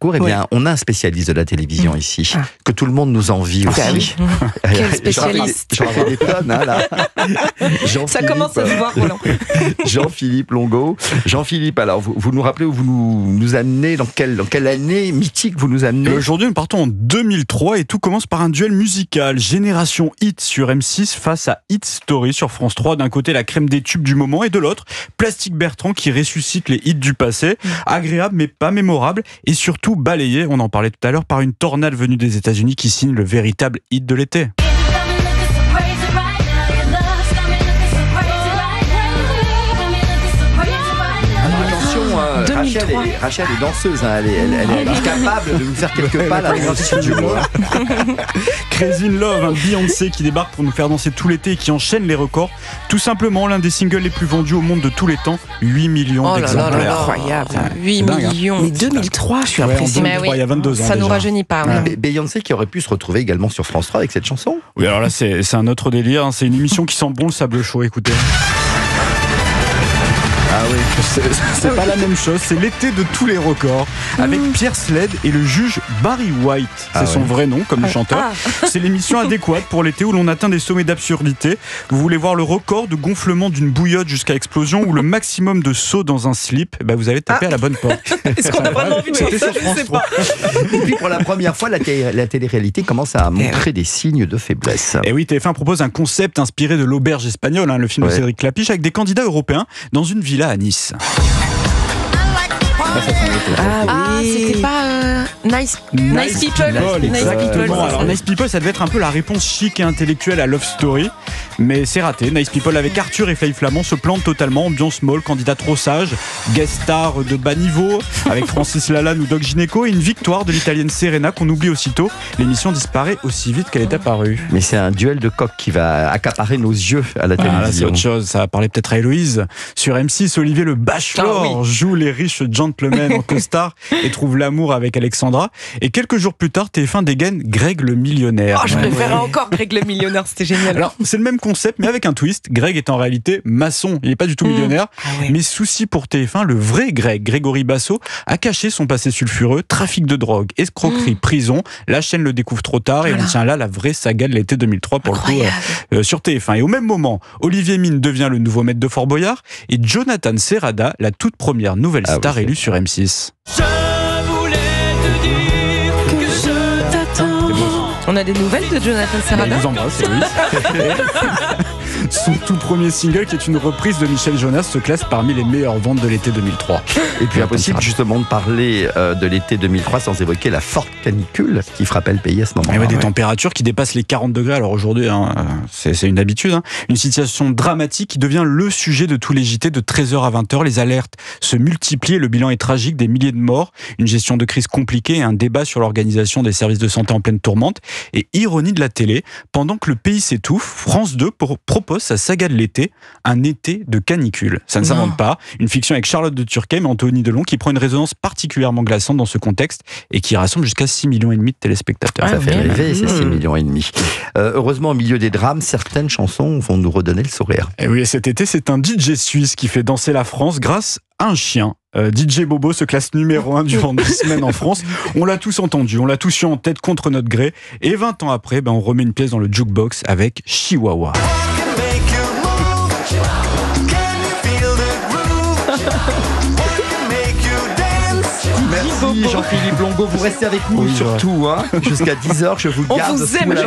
parcours, eh bien, on a un spécialiste de la télévision ici, que tout le monde nous envie aussi. Quel spécialiste. J'en fais des tonnes, là. Ça commence à se voir, Roland. Jean-Philippe Longo. Jean-Philippe, alors, vous nous rappelez où vous nous amenez, dans quelle année mythique vous nous amenez? Aujourd'hui, nous partons en 2003 et tout commence par un duel musical. Génération Hit sur M6 face à Hit Story sur France 3. D'un côté, la crème des tubes du moment et de l'autre, Plastique Bertrand qui ressuscite les hits du passé. Agréable mais pas mémorable et surtout balayé, on en parlait tout à l'heure, par une tornade venue des États-Unis qui signe le véritable hit de l'été. Rachel est danseuse, hein. Elle est capable de nous faire quelques pas là dans le studio. Crazy in Love, un Beyoncé qui débarque pour nous faire danser tout l'été et qui enchaîne les records. Tout simplement l'un des singles les plus vendus au monde de tous les temps, 8 millions d'exemplaires. Incroyable. 8 dingue, millions. Mais 2003, je suis impressionnée. Il y a 22 ans. Ça nous rajeunit pas. Beyoncé qui aurait pu se retrouver également sur France 3 avec cette chanson. Oui, alors là c'est un autre délire, hein. C'est une émission qui sent bon le sable chaud, écoutez. Ah oui, c'est pas la même chose, c'est l'été de tous les records avec Pierre Sled et le juge Barry White. C'est son vrai nom comme le chanteur. C'est l'émission adéquate pour l'été où l'on atteint des sommets d'absurdité. Vous voulez voir le record de gonflement d'une bouillotte jusqu'à explosion ou le maximum de sauts dans un slip, vous allez taper à la bonne porte. Est-ce qu'on a vraiment envie de voir ça? Je sais pas. Et puis pour la première fois, la télé-réalité commence à montrer des signes de faiblesse. Et oui, TF1 propose un concept inspiré de l'auberge espagnole, le film de Cédric Clapiche, avec des candidats européens dans une villa à Nice. C'était pas Nice People. Exactement. Alors Nice People, ça devait être un peu la réponse chic et intellectuelle à Love Story, mais c'est raté. Nice People avec Arthur et Flavie Flamand se plante totalement. Ambiance molle, candidat trop sage, guest star de bas niveau avec Francis Lalanne ou Doc Gynéco et une victoire de l'italienne Serena qu'on oublie aussitôt. L'émission disparaît aussi vite qu'elle est apparue. Mais c'est un duel de coqs qui va accaparer nos yeux à la télévision. Là, c'est autre chose. Ça va parler peut-être à Héloïse. Sur M6, Olivier le Bachelor joue les riches gentlemen en costard et trouve l'amour avec Alexandra. Et quelques jours plus tard, TF1 dégaine Greg le millionnaire. Je préférais encore Greg le millionnaire, c'était génial. Alors, c'est le même concept, mais avec un twist. Greg est en réalité maçon. Il n'est pas du tout millionnaire. Mais souci pour TF1, le vrai Greg, Grégory Basso, a caché son passé sulfureux, trafic de drogue, escroquerie, prison. La chaîne le découvre trop tard et on tient là la vraie saga de l'été 2003 pour le coup sur TF1. Et au même moment, Olivier Mine devient le nouveau maître de Fort Boyard et Jonathan Serrada, la toute première nouvelle star élue sur M6. Je voulais te dire que je t'attends. On a des nouvelles de Jonathan Serrada? Je vous embrasse, oui. Son tout premier single, qui est une reprise de Michel Jonas, se classe parmi les meilleures ventes de l'été 2003. Et puis impossible justement de parler de l'été 2003 sans évoquer la forte canicule qui frappait le pays à ce moment-là. Des températures qui dépassent les 40 degrés. Alors aujourd'hui, c'est une habitude. Une situation dramatique qui devient le sujet de tous les JT de 13h à 20h. Les alertes se multiplient et le bilan est tragique. Des milliers de morts, une gestion de crise compliquée et un débat sur l'organisation des services de santé en pleine tourmente. Et ironie de la télé, pendant que le pays s'étouffe, France 2 propose sa saga de l'été, un été de canicule. Ça ne s'invente pas. Une fiction avec Charlotte de Turckheim et Anthony Delon qui prend une résonance particulièrement glaçante dans ce contexte et qui rassemble jusqu'à 6,5 millions de téléspectateurs. Ça fait rêver ces 6,5 millions. Heureusement, au milieu des drames, certaines chansons vont nous redonner le sourire. Et oui, cet été, c'est un DJ suisse qui fait danser la France grâce à un chien. DJ Bobo se classe numéro 1 durant 10 semaines en France. On l'a tous entendu, on l'a tous eu en tête contre notre gré. Et 20 ans après, on remet une pièce dans le jukebox avec Chihuahua. Merci Jean-Philippe Longo, vous restez avec nous surtout jusqu'à 10h, je vous garde sous la main.